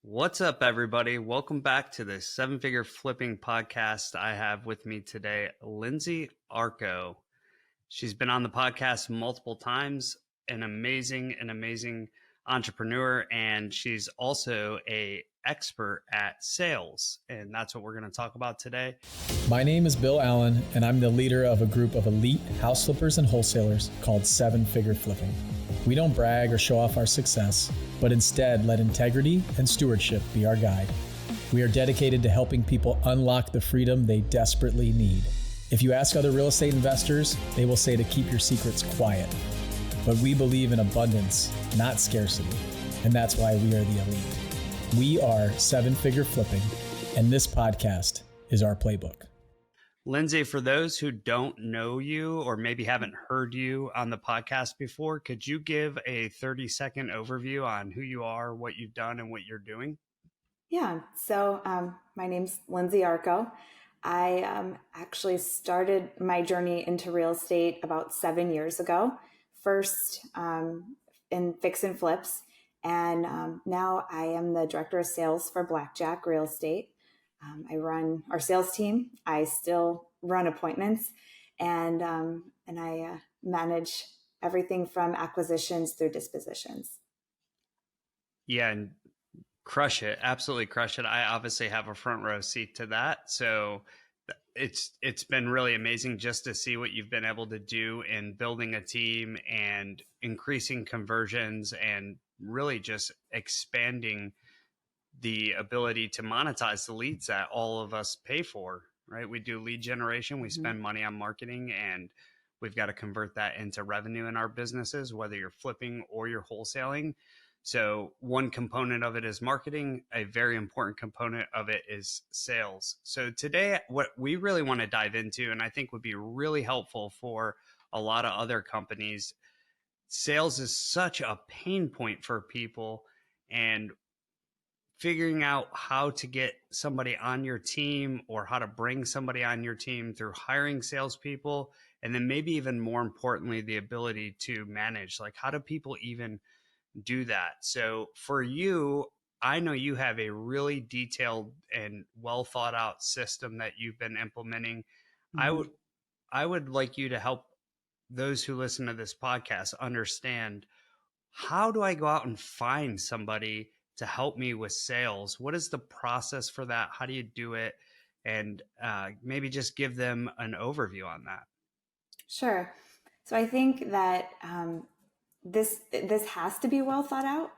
What's up, everybody? Welcome back to the Seven Figure Flipping podcast. I have with me today Lindsay Arko. She's been on the podcast multiple times, an amazing entrepreneur, and she's also an expert at sales. And that's what we're going to talk about today. My name is Bill Allen, and I'm the leader of a group of elite house flippers and wholesalers called Seven Figure Flipping. We don't brag or show off our success, but instead let integrity and stewardship be our guide. We are dedicated to helping people unlock the freedom they desperately need. If you ask other real estate investors, they will say to keep your secrets quiet. But we believe in abundance, not scarcity, and that's why we are the elite. We are Seven Figure Flipping, and this podcast is our playbook. Lindsay, for those who don't know you or maybe haven't heard you on the podcast before, could you give a 30-second overview on who you are, what you've done, and what you're doing? Yeah, so my name's Lindsay Arko. I actually started my journey into real estate about 7 years ago, first in fix and flips, and now I am the director of sales for Blackjack Real Estate. I run our sales team. I still run appointments, and I manage everything from acquisitions through dispositions. Yeah, and crush it. Absolutely crush it. I obviously have a front row seat to that. So it's been really amazing just to see what you've been able to do in building a team and increasing conversions and really just expanding the ability to monetize the leads that all of us pay for, right? We do lead generation, we spend money on marketing, and we've got to convert that into revenue in our businesses, whether you're flipping or you're wholesaling. So one component of it is marketing. A very important component of it is sales. So today, what we really want to dive into, and I think would be really helpful for a lot of other companies, sales is such a pain point for people, and figuring out how to get somebody on your team or how to bring somebody on your team through hiring salespeople. And then maybe even more importantly, the ability to manage, like how do people even do that? So for you, I know you have a really detailed and well thought out system that you've been implementing. Mm-hmm. I would like you to help those who listen to this podcast understand, how do I go out and find somebody to help me with sales? What is the process for that? How do you do it? And maybe just give them an overview on that. Sure. So I think that this has to be well thought out,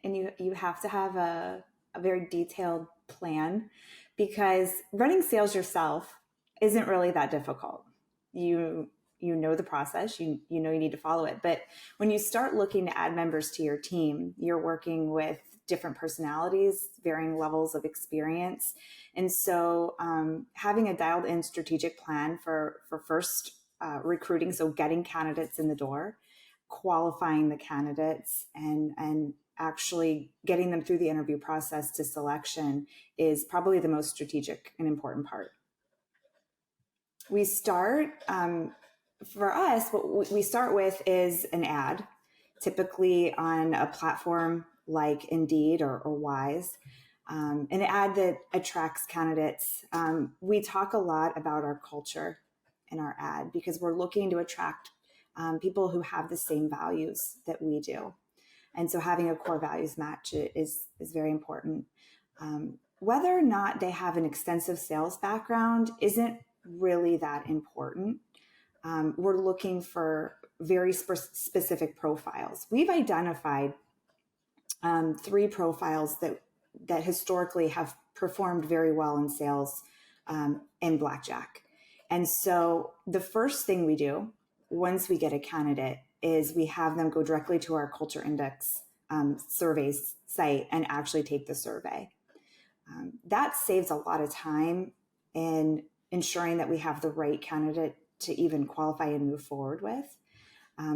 and you have to have a very detailed plan, because running sales yourself isn't really that difficult. You know the process, you know you need to follow it. But when you start looking to add members to your team, you're working with different personalities, varying levels of experience. And so having a dialed in strategic plan for first recruiting, so getting candidates in the door, qualifying the candidates, and actually getting them through the interview process to selection is probably the most strategic and important part. We start, for us, what we start with is an ad, typically on a platform like Indeed or Wise, an ad that attracts candidates. We talk a lot about our culture in our ad because we're looking to attract people who have the same values that we do. And so having a core values match is very important. Whether or not they have an extensive sales background isn't really that important. We're looking for very specific profiles. We've identified 3 profiles that historically have performed very well in sales in Blackjack. And so the first thing we do once we get a candidate is we have them go directly to our Culture Index surveys site and actually take the survey. That saves a lot of time in ensuring that we have the right candidate to even qualify and move forward with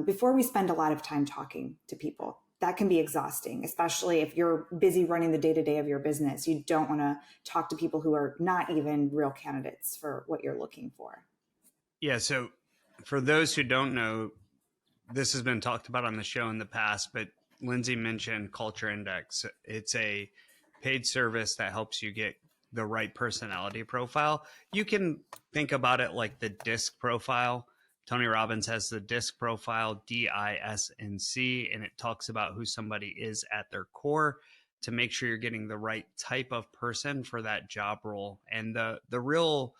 before we spend a lot of time talking to people. That can be exhausting, especially if you're busy running the day-to-day of your business. You don't want to talk to people who are not even real candidates for what you're looking for. Yeah. So for those who don't know, this has been talked about on the show in the past, but Lindsay mentioned Culture Index. It's a paid service that helps you get the right personality profile. You can think about it like the DISC profile. Tony Robbins has the DISC profile, DISC, and it talks about who somebody is at their core to make sure you're getting the right type of person for that job role. And the real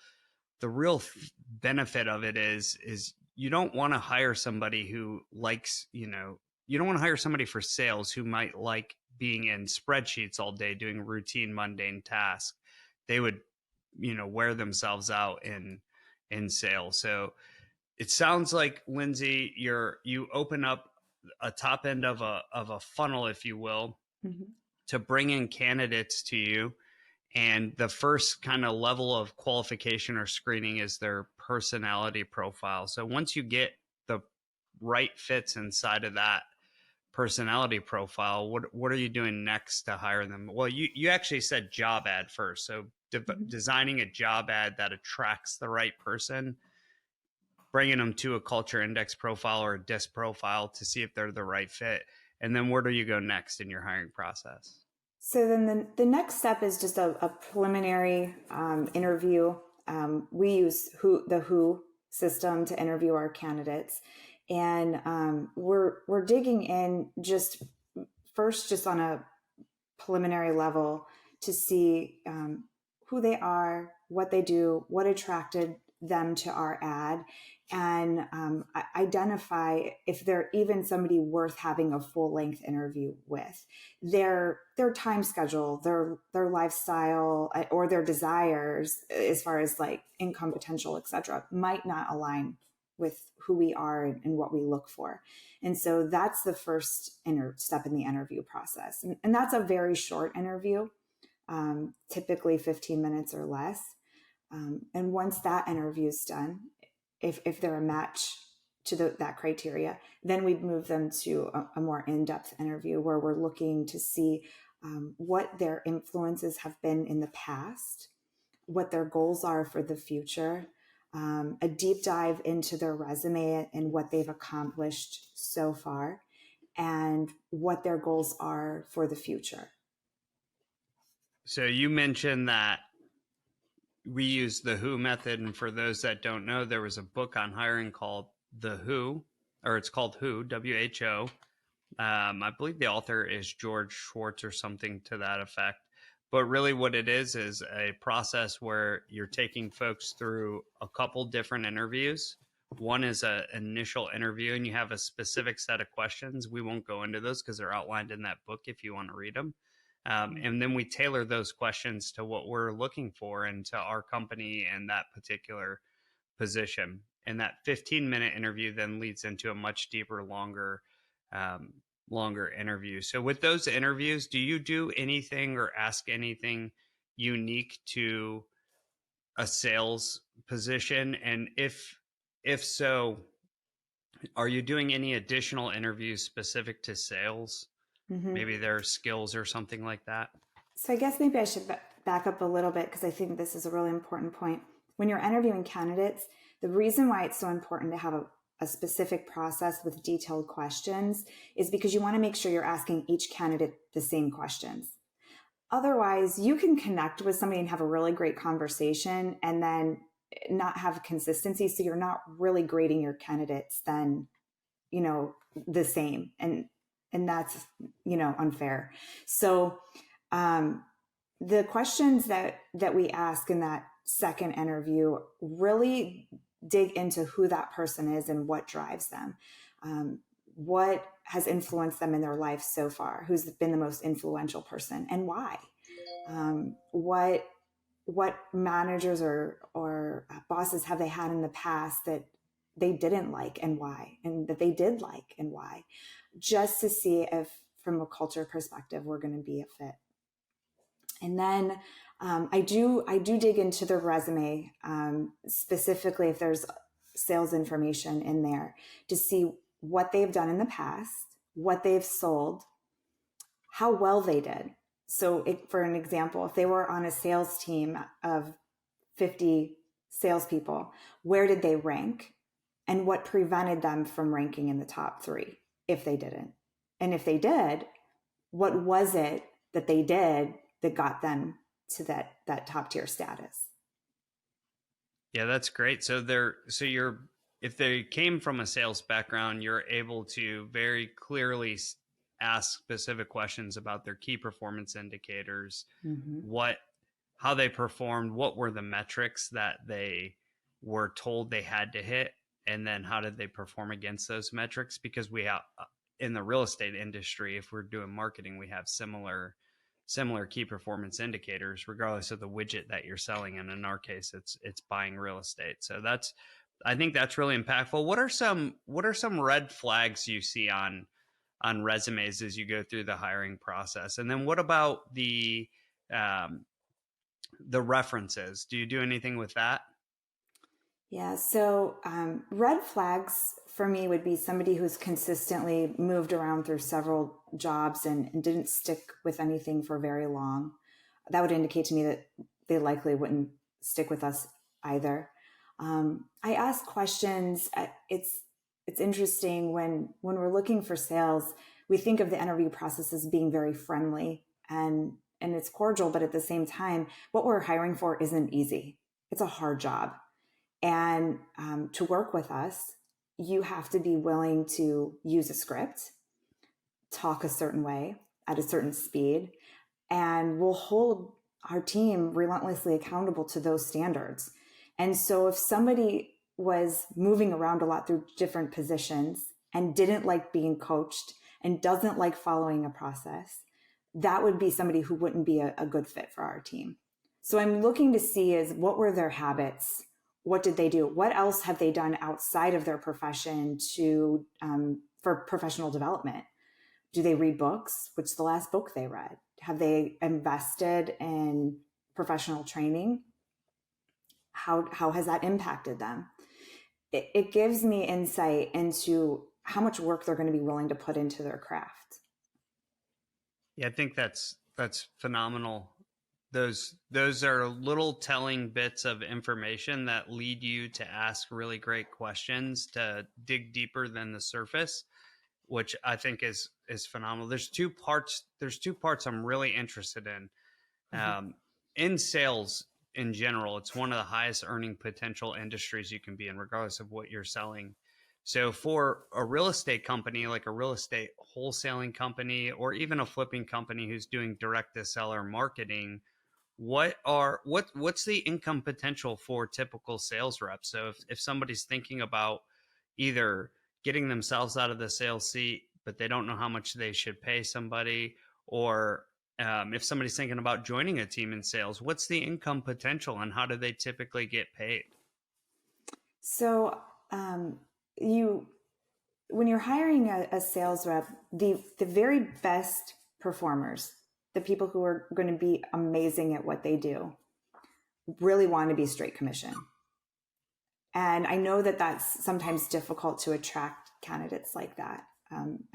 benefit of it is you don't want to hire somebody who likes, you don't want to hire somebody for sales who might like being in spreadsheets all day doing routine mundane tasks. They would, wear themselves out in sales. So it sounds like, Lindsay, you open up a top end of a funnel, if you will, Mm-hmm. to bring in candidates to you. And the first kind of level of qualification or screening is their personality profile. So once you get the right fits inside of that personality profile, what are you doing next to hire them? Well, you actually said job ad first. So designing a job ad that attracts the right person, bringing them to a culture index profile or a DISC profile to see if they're the right fit. And then where do you go next in your hiring process? So then the next step is just a preliminary interview. We use the Who system to interview our candidates. And we're digging in just on a preliminary level to see who they are, what they do, what attracted them to our ad, and identify if they're even somebody worth having a full-length interview with. Their time schedule, their lifestyle, or their desires as far as like income potential, etc., might not align with who we are and what we look for. And so that's the first step in the interview process. And that's a very short interview, typically 15 minutes or less. And once that interview is done, if they're a match to that criteria, then we move them to a more in-depth interview where we're looking to see what their influences have been in the past, what their goals are for the future, a deep dive into their resume and what they've accomplished so far, and what their goals are for the future. So you mentioned that we use the Who method. And for those that don't know, there was a book on hiring called The Who, or it's called Who, WHO. I believe the author is George Schwartz or something to that effect. But really what it is a process where you're taking folks through a couple different interviews. One is an initial interview, and you have a specific set of questions. We won't go into those because they're outlined in that book if you want to read them. And then we tailor those questions to what we're looking for and to our company and that particular position. And that 15-minute interview then leads into a much deeper, longer interview. So with those interviews, do you do anything or ask anything unique to a sales position? And if so, are you doing any additional interviews specific to sales? Mm-hmm. Maybe their skills or something like that? So I guess maybe I should back up a little bit, because I think this is a really important point. When you're interviewing candidates, the reason why it's so important to have a specific process with detailed questions is because you want to make sure you're asking each candidate the same questions. Otherwise, you can connect with somebody and have a really great conversation and then not have consistency. So you're not really grading your candidates then, the same. And that's, unfair. So the questions that we ask in that second interview really dig into who that person is and what drives them. What has influenced them in their life so far? Who's been the most influential person and why? What managers or bosses have they had in the past that they didn't like and why, and that they did like and why, just to see if from a culture perspective, we're going to be a fit. And then I do dig into the resume, specifically if there's sales information in there, to see what they've done in the past, what they've sold, how well they did. So for an example, if they were on a sales team of 50 salespeople, where did they rank? And what prevented them from ranking in the top 3 if they didn't? And if they did, what was it that they did that got them to that top tier status. Yeah, that's great. If they came from a sales background, you're able to very clearly ask specific questions about their key performance indicators, Mm-hmm. how they performed, what were the metrics that they were told they had to hit, and then how did they perform against those metrics? Because we have in the real estate industry, if we're doing marketing, we have similar key performance indicators regardless of the widget that you're selling, and in our case it's buying real estate. So I think that's really impactful. What are some red flags you see on resumes as you go through the hiring process? And then what about the references? Do you do anything with that? Yeah, so red flags for me would be somebody who's consistently moved around through several jobs and didn't stick with anything for very long. That would indicate to me that they likely wouldn't stick with us either. I ask questions. It's interesting when we're looking for sales, we think of the interview process as being very friendly and it's cordial, but at the same time, what we're hiring for isn't easy. It's a hard job. And to work with us, you have to be willing to use a script, talk a certain way at a certain speed, and we'll hold our team relentlessly accountable to those standards. And so if somebody was moving around a lot through different positions and didn't like being coached and doesn't like following a process, that would be somebody who wouldn't be a good fit for our team. So I'm looking to see is what were their habits? What did they do? What else have they done outside of their profession for professional development? Do they read books? What's the last book they read? Have they invested in professional training? How has that impacted them? It gives me insight into how much work they're going to be willing to put into their craft. Yeah, I think that's phenomenal. Those are little telling bits of information that lead you to ask really great questions, to dig deeper than the surface, which I think is phenomenal. There's two parts I'm really interested in. Mm-hmm. In sales in general, it's one of the highest earning potential industries you can be in, regardless of what you're selling. So for a real estate company, like a real estate wholesaling company, or even a flipping company who's doing direct to seller marketing, what's the income potential for typical sales reps? So if somebody's thinking about either getting themselves out of the sales seat, but they don't know how much they should pay somebody, or if somebody's thinking about joining a team in sales, what's the income potential and how do they typically get paid? So when you're hiring a sales rep, the very best performers, the people who are going to be amazing at what they do, really want to be straight commission. And I know that that's sometimes difficult to attract candidates like that.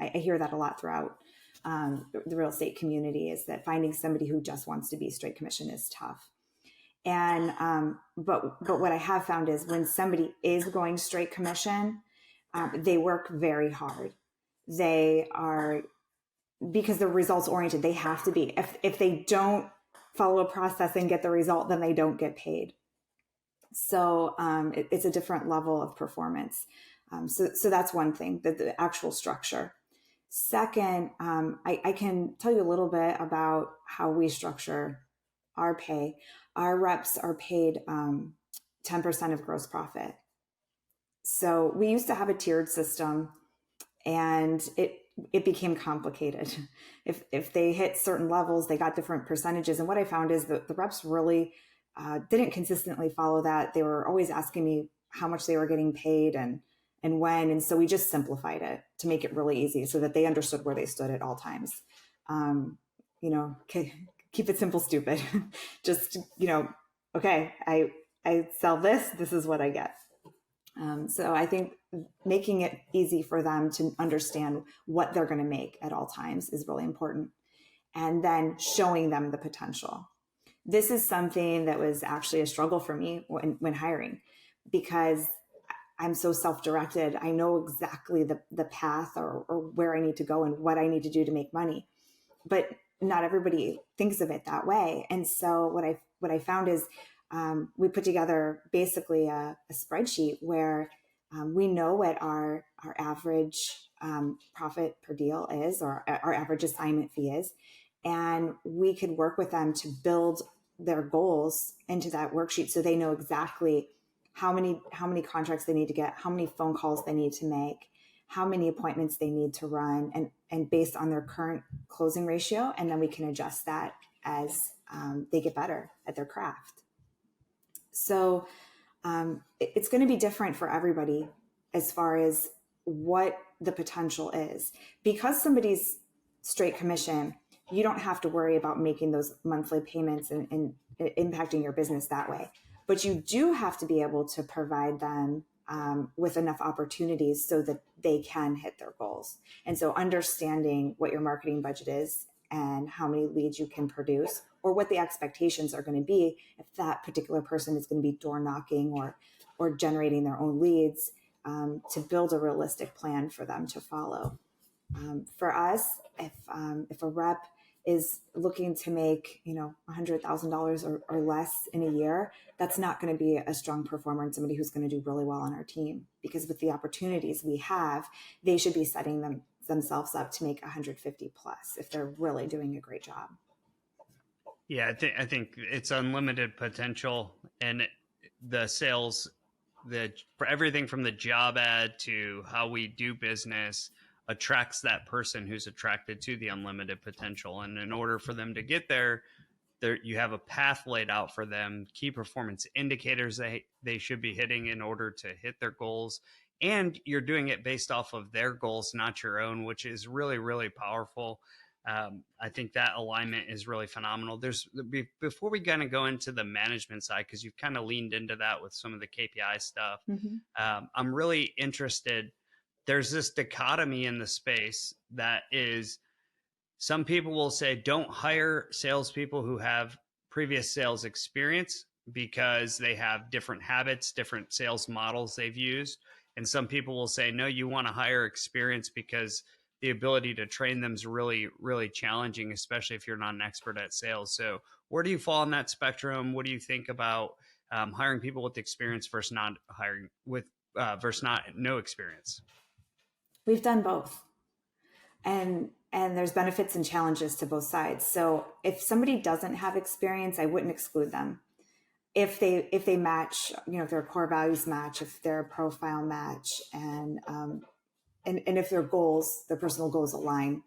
I hear that a lot throughout the real estate community, is that finding somebody who just wants to be straight commission is tough. And but what I have found is when somebody is going straight commission, they work very hard. They are, because they're results oriented, they have to be. If they don't follow a process and get the result, then they don't get paid. So it's a different level of performance. So that's one thing, the actual structure. Second, I can tell you a little bit about how we structure our pay. Our reps are paid 10% of gross profit. So we used to have a tiered system, and it became complicated. If they hit certain levels, they got different percentages. And what I found is that the reps really didn't consistently follow that. They were always asking me how much they were getting paid and when. And so we just simplified it to make it really easy so that they understood where they stood at all times. Keep it simple, stupid. Just, okay, I sell this, this is what I get. So I think making it easy for them to understand what they're going to make at all times is really important. And then showing them the potential. This is something that was actually a struggle for me when hiring, because I'm so self-directed. I know exactly the path or where I need to go and what I need to do to make money. But not everybody thinks of it that way. And so what I found is we put together basically a spreadsheet where we know what our average profit per deal is, or our average assignment fee is, and we could work with them to build their goals into that worksheet so they know exactly how many contracts they need to get, how many phone calls they need to make, how many appointments they need to run, and based on their current closing ratio. And then we can adjust that as they get better at their craft. So it's going to be different for everybody as far as what the potential is. Because somebody's straight commission, you don't have to worry about making those monthly payments and impacting your business that way. But you do have to be able to provide them with enough opportunities so that they can hit their goals. And so understanding what your marketing budget is and how many leads you can produce, or what the expectations are going to be if that particular person is going to be door knocking or generating their own leads, to build a realistic plan for them to follow. For us, if a rep is looking to make, $100,000 or less in a year, that's not going to be a strong performer and somebody who's going to do really well on our team. Because with the opportunities we have, they should be setting themselves up to make 150 plus if they're really doing a great job. Yeah, I think it's unlimited potential, and the sales, for everything from the job ad to how we do business, attracts that person who's attracted to the unlimited potential. And in order for them to get there, you have a path laid out for them, key performance indicators they should be hitting in order to hit their goals. And you're doing it based off of their goals, not your own, which is really, really powerful. I think that alignment is really phenomenal. Before we kind of go into the management side, because you've kind of leaned into that with some of the KPI stuff, I'm really interested. There's this dichotomy in the space that is, some people will say, don't hire salespeople who have previous sales experience because they have different habits, different sales models they've used. And some people will say, no, you want to hire experience because the ability to train them is really, really challenging, especially if you're not an expert at sales. So where do you fall on that spectrum? What do you think about hiring people with experience versus not hiring versus no experience? We've done both. And there's benefits and challenges to both sides. So if somebody doesn't have experience, I wouldn't exclude them. If they match, if their core values match, if their profile match, and if their personal goals align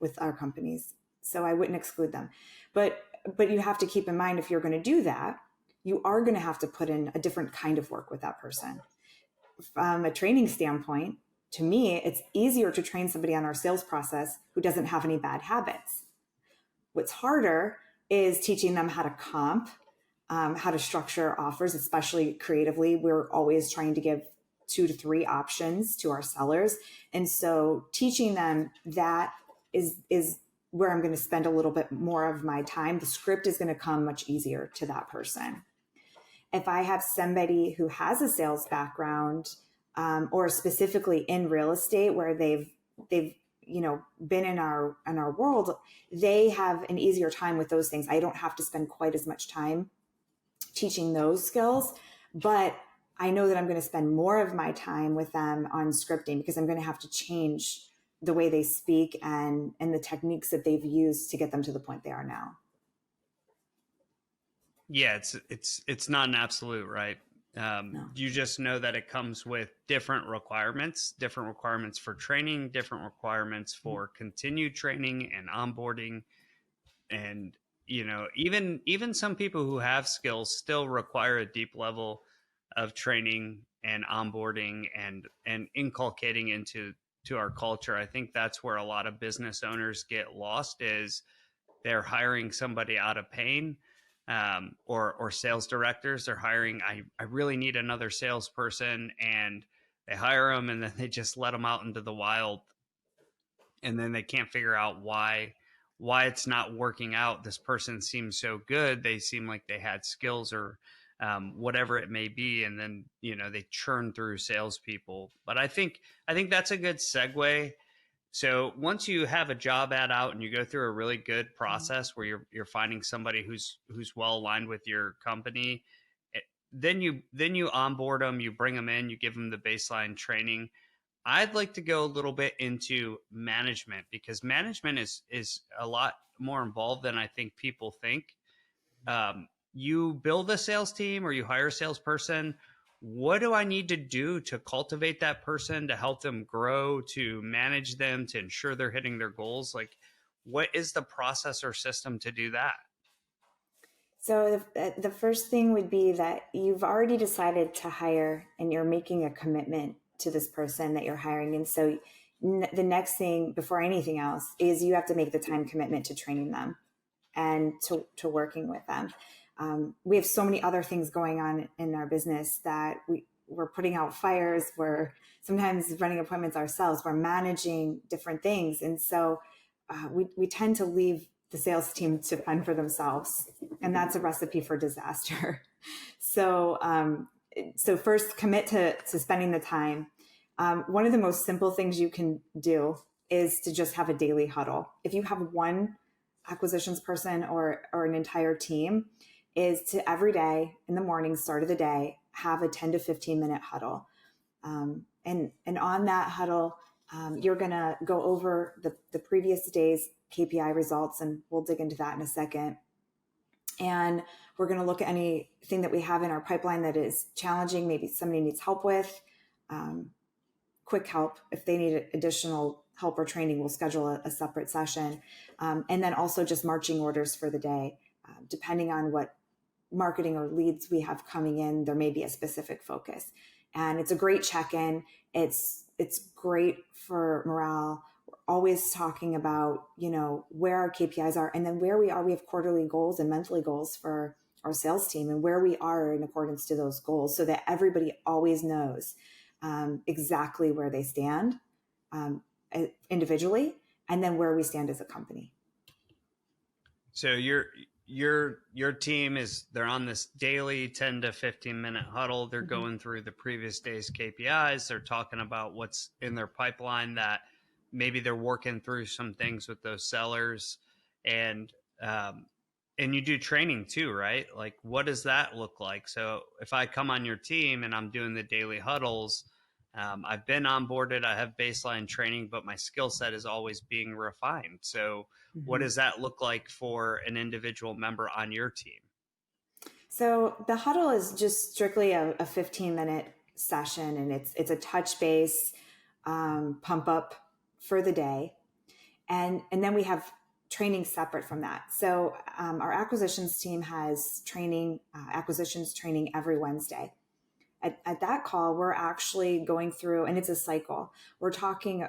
with our companies. So I wouldn't exclude them. But you have to keep in mind, if you're going to do that, you are going to have to put in a different kind of work with that person. From a training standpoint, to me, it's easier to train somebody on our sales process who doesn't have any bad habits. What's harder is teaching them how to comp, how to structure offers, especially creatively. We're always trying to give 2 to 3 options to our sellers. And so teaching them that is where I'm going to spend a little bit more of my time. The script is going to come much easier to that person. If I have somebody who has a sales background, or specifically in real estate where they've been in our world, they have an easier time with those things. I don't have to spend quite as much time teaching those skills, but I know that I'm going to spend more of my time with them on scripting, because I'm going to have to change the way they speak and the techniques that they've used to get them to the point they are now. Yeah, it's not an absolute, right? No. You just know that it comes with different requirements for training, different requirements for continued training and onboarding. And, even some people who have skills still require a deep level of training and onboarding and inculcating into our culture. I think that's where a lot of business owners get lost, is they're hiring somebody out of pain. Or sales directors are hiring, I really need another salesperson, and they hire them and then they just let them out into the wild. And then they can't figure out why it's not working out. This person seems so good. They seem like they had skills or whatever it may be. And then, they churn through salespeople. But I think that's a good segue. So once you have a job ad out and you go through a really good process where you're finding somebody who's well aligned with your company, eh, then you onboard them, you bring them in, you give them the baseline training. I'd like to go a little bit into management, because management is a lot more involved than I think people think. You build a sales team or you hire a salesperson. What do I need to do to cultivate that person, to help them grow, to manage them, to ensure they're hitting their goals? Like, what is the process or system to do that? So the first thing would be that you've already decided to hire and you're making a commitment to this person that you're hiring. And so the next thing before anything else is you have to make the time commitment to training them and to working with them. We have so many other things going on in our business that we're putting out fires. We're sometimes running appointments ourselves. We're managing different things. And so we tend to leave the sales team to fend for themselves. And that's a recipe for disaster. So, so first commit to spending the time. One of the most simple things you can do is to just have a daily huddle. If you have one acquisitions person or an entire team, is to every day in the morning, start of the day, have a 10 to 15 minute huddle. And on that huddle, you're going to go over the previous day's KPI results, and we'll dig into that in a second. And we're going to look at anything that we have in our pipeline that is challenging, maybe somebody needs help with, quick help. If they need additional help or training, we'll schedule a separate session. And then also just marching orders for the day. Depending on what marketing or leads we have coming in, there may be a specific focus. And it's a great check-in. It's great for morale. We're always talking about, where our KPIs are, and then where we are. We have quarterly goals and monthly goals for our sales team, and where we are in accordance to those goals, so that everybody always knows exactly where they stand individually, and then where we stand as a company. So your team they're on this daily 10 to 15 minute huddle. They're going through the previous day's KPIs. They're talking about what's in their pipeline, that maybe they're working through some things with those sellers, and you do training too, right? Like, what does that look like? So if I come on your team and I'm doing the daily huddles, I've been onboarded, I have baseline training, but my skill set is always being refined. So what does that look like for an individual member on your team? So the huddle is just strictly a 15-minute session, and it's a touch base pump up for the day. And then we have training separate from that. So our acquisitions team has acquisitions training every Wednesday. At that call, we're actually going through, and it's a cycle. We're talking,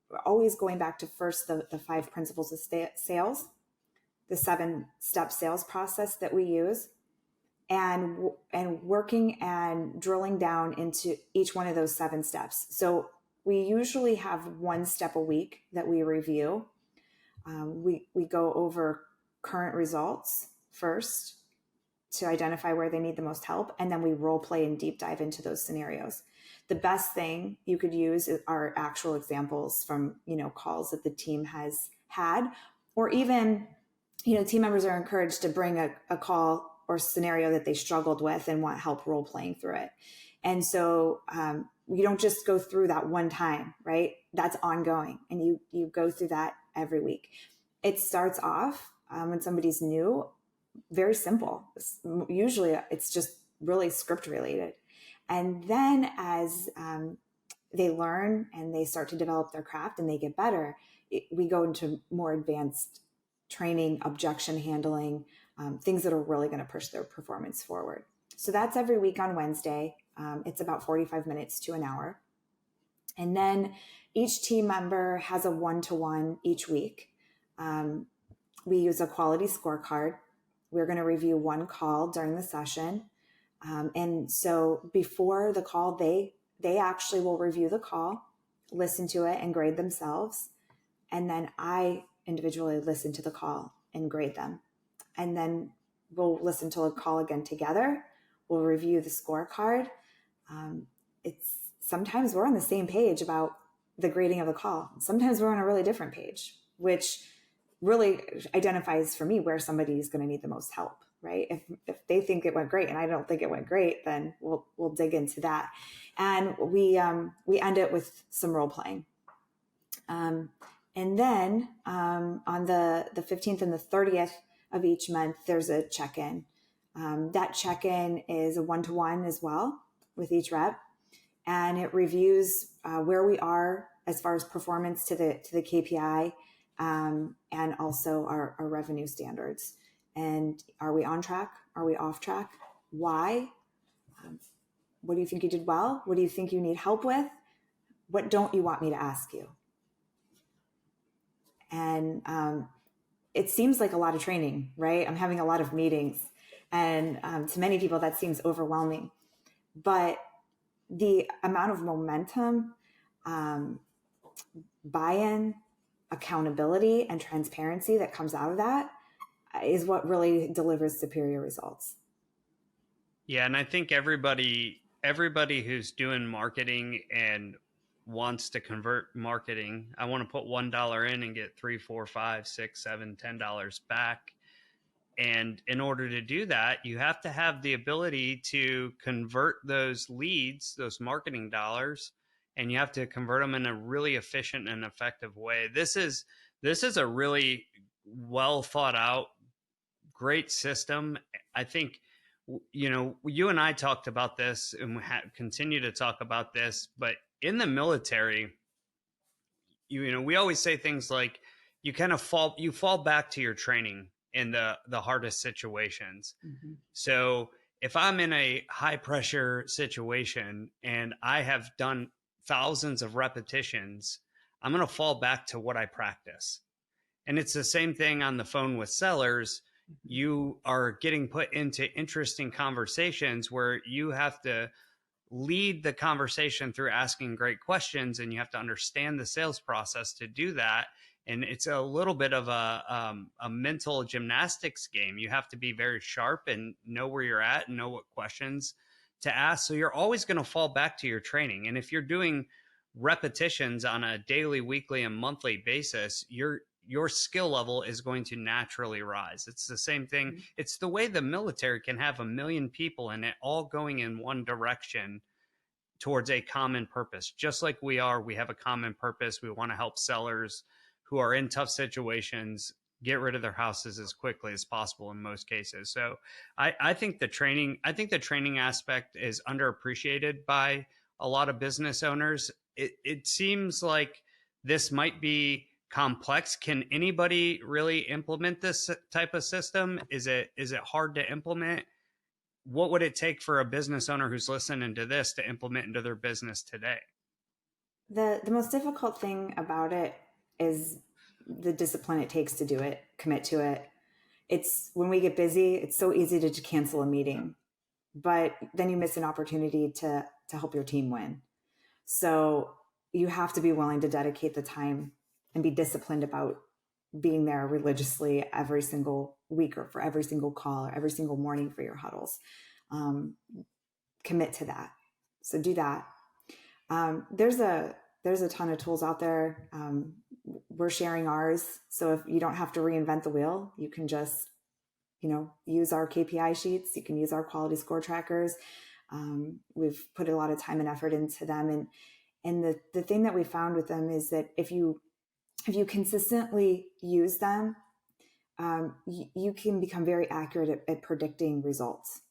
we're always going back to first the 5 principles of sales, the 7-step sales process that we use, and working and drilling down into each one of those 7 steps. So we usually have 1 step a week that we review. We go over current results first to identify where they need the most help, and then we role play and deep dive into those scenarios. The best thing you could use are actual examples from calls that the team has had, or even team members are encouraged to bring a call or scenario that they struggled with and want help role playing through it. And so you don't just go through that one time, right? That's ongoing, and you go through that every week. It starts off when somebody's new, very simple. Usually it's just really script related. And then as they learn and they start to develop their craft and they get better, we go into more advanced training, objection handling, things that are really going to push their performance forward. So that's every week on Wednesday. It's about 45 minutes to an hour. And then each team member has a one-to-one each week. We use a quality scorecard. We're going to review 1 call during the session. And so before the call, they actually will review the call, listen to it, and grade themselves. And then I individually listen to the call and grade them. And then we'll listen to a call again together. We'll review the scorecard. It's sometimes we're on the same page about the grading of the call. Sometimes we're on a really different page, which really identifies for me where somebody is going to need the most help, right? If they think it went great and I don't think it went great, then we'll dig into that. And we end it with some role playing. And then on the 15th and the 30th of each month, there's a check-in. That check-in is a one-to-one as well with each rep, and it reviews where we are as far as performance to the KPI, and also our revenue standards. And are we on track? Are we off track? Why? What do you think you did well? What do you think you need help with? What don't you want me to ask you? And it seems like a lot of training, right? I'm having a lot of meetings, and to many people that seems overwhelming. But the amount of momentum, buy-in, accountability, and transparency that comes out of that is what really delivers superior results. Yeah, and I think everybody who's doing marketing and wants to convert marketing, I want to put $1 in and get $3, $4, $5, $6, $7, $10 back. And in order to do that, you have to have the ability to convert those leads, those marketing dollars, and you have to convert them in a really efficient and effective way. This is a really well thought out, great system. I think, you and I talked about this, and we continue to talk about this, but in the military, we always say things like you kind of fall back to your training in the hardest situations. Mm-hmm. So if I'm in a high pressure situation and I have done thousands of repetitions, I'm going to fall back to what I practice. And it's the same thing on the phone with sellers. You are getting put into interesting conversations where you have to lead the conversation through asking great questions, and you have to understand the sales process to do that. And it's a little bit of a mental gymnastics game. You have to be very sharp and know where you're at and know what questions to ask. So you're always going to fall back to your training. And if you're doing repetitions on a daily, weekly, and monthly basis, your skill level is going to naturally rise. It's the same thing. Mm-hmm. It's the way the military can have 1 million people and it all going in one direction towards a common purpose. Just like we have a common purpose. We want to help sellers who are in tough situations get rid of their houses as quickly as possible in most cases. So I think the training aspect is underappreciated by a lot of business owners. It seems like this might be complex. Can anybody really implement this type of system? Is it hard to implement? What would it take for a business owner who's listening to this to implement into their business today? The most difficult thing about it is the discipline it takes to do it, commit to it. It's when we get busy, it's so easy to cancel a meeting, but then you miss an opportunity to help your team win. So you have to be willing to dedicate the time and be disciplined about being there religiously every single week or for every single call or every single morning for your huddles. Commit to that. So do that. There's a ton of tools out there. We're sharing ours. So if you don't have to reinvent the wheel, you can just, use our KPI sheets. You can use our quality score trackers. We've put a lot of time and effort into them. And the thing that we found with them is that if you consistently use them, you can become very accurate at predicting results.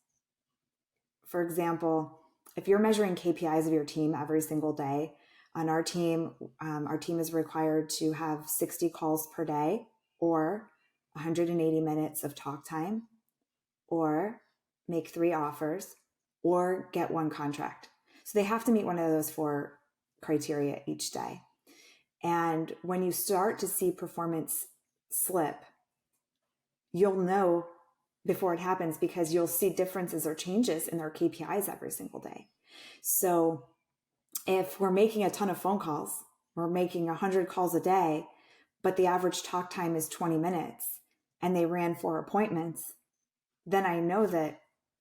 For example, if you're measuring KPIs of your team every single day, on our team is required to have 60 calls per day or 180 minutes of talk time or make 3 offers or get 1 contract. So they have to meet one of those 4 criteria each day. And when you start to see performance slip, you'll know before it happens because you'll see differences or changes in their KPIs every single day. So if we're making a ton of phone calls, we're making 100 calls a day, but the average talk time is 20 minutes and they ran 4 appointments, then I know that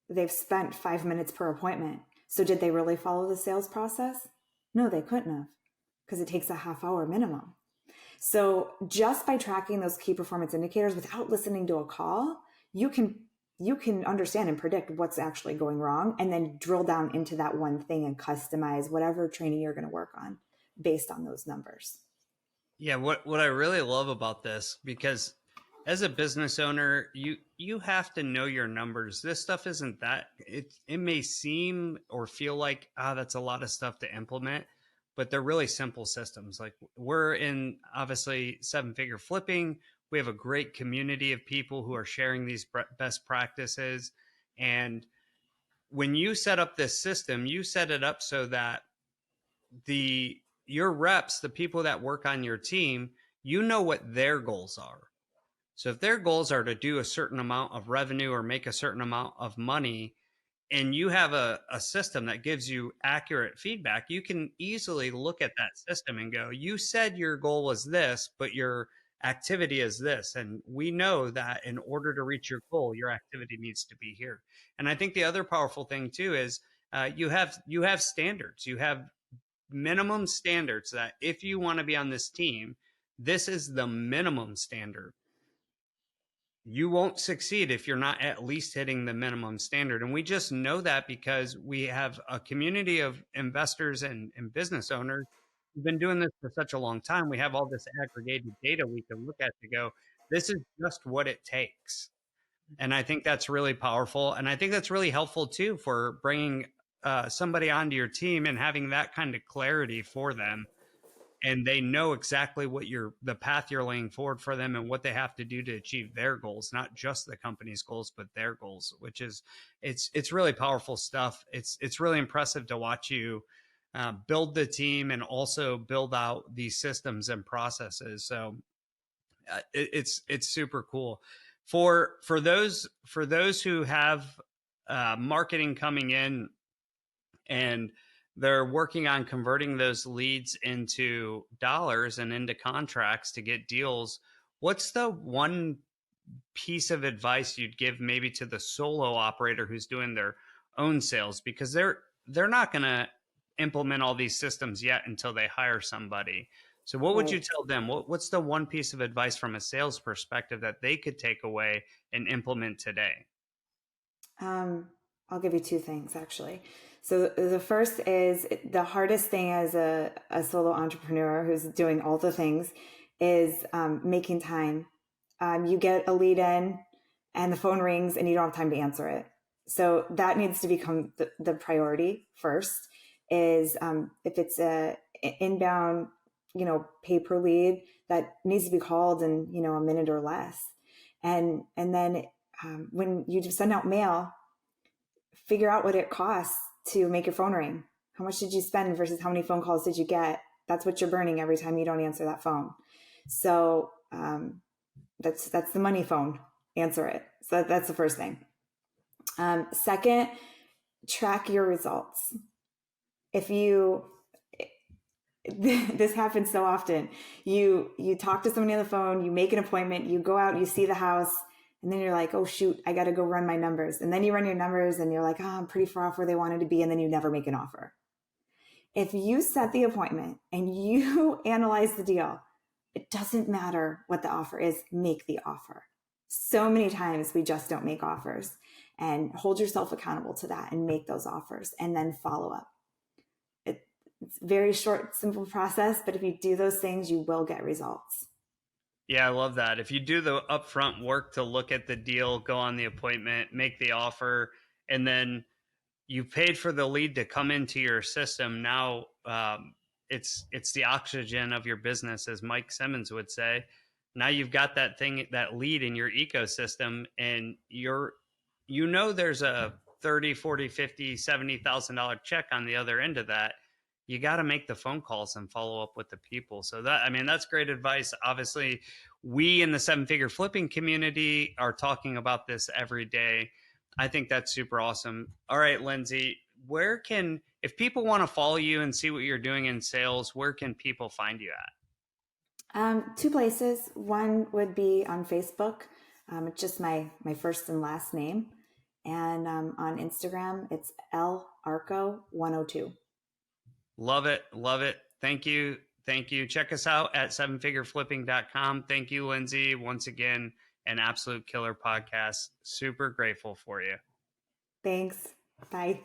they've spent 5 minutes per appointment. So did they really follow the sales process? No, they couldn't have, because it takes a half hour minimum. So just by tracking those key performance indicators without listening to a call, you can understand and predict what's actually going wrong, and then drill down into that one thing and customize whatever training you're going to work on based on those numbers. Yeah, what I really love about this, because as a business owner, you have to know your numbers. This stuff isn't that, it may seem or feel like, that's a lot of stuff to implement, but they're really simple systems. Like, we're in, obviously, seven figure flipping. We have a great community of people who are sharing these best practices. And when you set up this system, you set it up so that your reps, the people that work on your team, you know what their goals are. So if their goals are to do a certain amount of revenue or make a certain amount of money, and you have a system that gives you accurate feedback, you can easily look at that system and go, you said your goal was this, but your activity is this. And we know that in order to reach your goal, your activity needs to be here. And I think the other powerful thing too is you have standards. You have minimum standards that if you want to be on this team, this is the minimum standard. You won't succeed if you're not at least hitting the minimum standard. And we just know that because we have a community of investors and business owners who've been doing this for such a long time. We have all this aggregated data we can look at to go, this is just what it takes. And I think that's really powerful. And I think that's really helpful too for bringing somebody onto your team and having that kind of clarity for them. And they know exactly what the path you're laying forward for them and what they have to do to achieve their goals, not just the company's goals, but their goals, which is, it's really powerful stuff. It's really impressive to watch you build the team and also build out these systems and processes. So it's super cool for those who have marketing coming in and they're working on converting those leads into dollars and into contracts to get deals. What's the one piece of advice you'd give maybe to the solo operator who's doing their own sales? Because they're not going to implement all these systems yet until they hire somebody. So what would you tell them? What's the one piece of advice from a sales perspective that they could take away and implement today? I'll give you two things, actually. So the first is, the hardest thing as a solo entrepreneur who's doing all the things is making time. You get a lead in and the phone rings and you don't have time to answer it. So that needs to become the priority first, is if it's a inbound, pay per lead, that needs to be called in, a minute or less. And then when you just send out mail, figure out what it costs to make your phone ring. How much did you spend versus how many phone calls did you get? That's what you're burning every time you don't answer that phone. So that's the money phone. Answer it. So that's the first thing. Second, track your results. This happens so often. You talk to somebody on the phone, you make an appointment, you go out, you see the house, and then you're like, oh shoot, I got to go run my numbers. And then you run your numbers and you're like, I'm pretty far off where they wanted to be. And then you never make an offer. If you set the appointment and you analyze the deal, it doesn't matter what the offer is, make the offer. So many times we just don't make offers, and hold yourself accountable to that and make those offers and then follow up. It's a very short, simple process, but if you do those things, you will get results. Yeah, I love that. If you do the upfront work to look at the deal, go on the appointment, make the offer, and then you paid for the lead to come into your system. Now it's the oxygen of your business, as Mike Simmons would say. Now you've got that lead in your ecosystem, and there's a $30, $40, $50, $70,000 check on the other end of that. You got to make the phone calls and follow up with the people. So that's great advice. Obviously, we in the seven figure flipping community are talking about this every day. I think that's super awesome. All right, Lindsay, if people want to follow you and see what you're doing in sales, where can people find you at? Two places. One would be on Facebook. It's just my first and last name. And on Instagram, it's L Arko 102. Love it. Love it. Thank you. Thank you. Check us out at sevenfigureflipping.com. Thank you, Lindsay. Once again, an absolute killer podcast. Super grateful for you. Thanks. Bye.